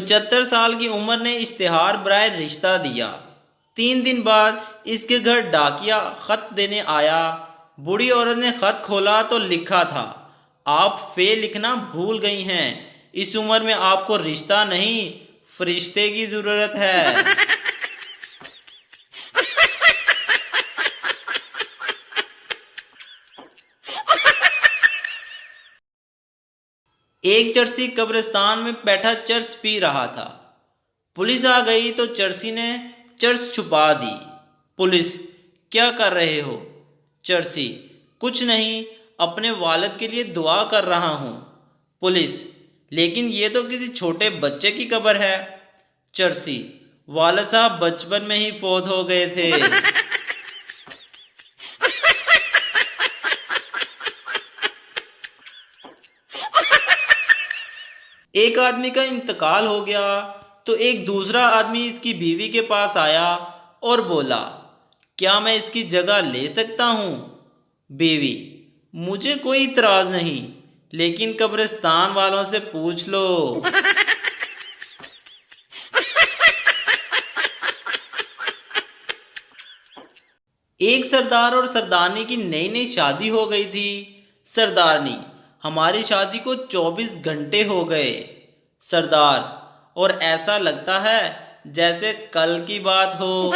75 साल की उम्र ने इश्तिहार बराए रिश्ता दिया। 3 दिन बाद इसके घर डाकिया खत देने आया। बूढ़ी औरत ने खत खोला तो लिखा था, आप फे लिखना भूल गई हैं। इस उम्र में आपको रिश्ता नहीं, फरिश्ते की जरूरत है। एक चर्सी कब्रिस्तान में बैठा चर्स पी रहा था। पुलिस आ गई तो चर्सी ने चर्स छुपा दी। पुलिस, क्या कर रहे हो? चर्सी, कुछ नहीं, अपने वालिद के लिए दुआ कर रहा हूँ। पुलिस, लेकिन ये तो किसी छोटे बच्चे की कब्र है। चर्सी, वालिद साहब बचपन में ही फौत हो गए थे। एक आदमी का इंतकाल हो गया तो एक दूसरा आदमी इसकी बीवी के पास आया और बोला, क्या मैं इसकी जगह ले सकता हूँ? बीवी, मुझे कोई इतराज नहीं, लेकिन कब्रिस्तान वालों से पूछ लो। एक सरदार और सरदारनी की नई नई शादी हो गई थी। सरदारनी, हमारी शादी को 24 घंटे हो गए। सरदार, और ऐसा लगता है जैसे कल की बात हो।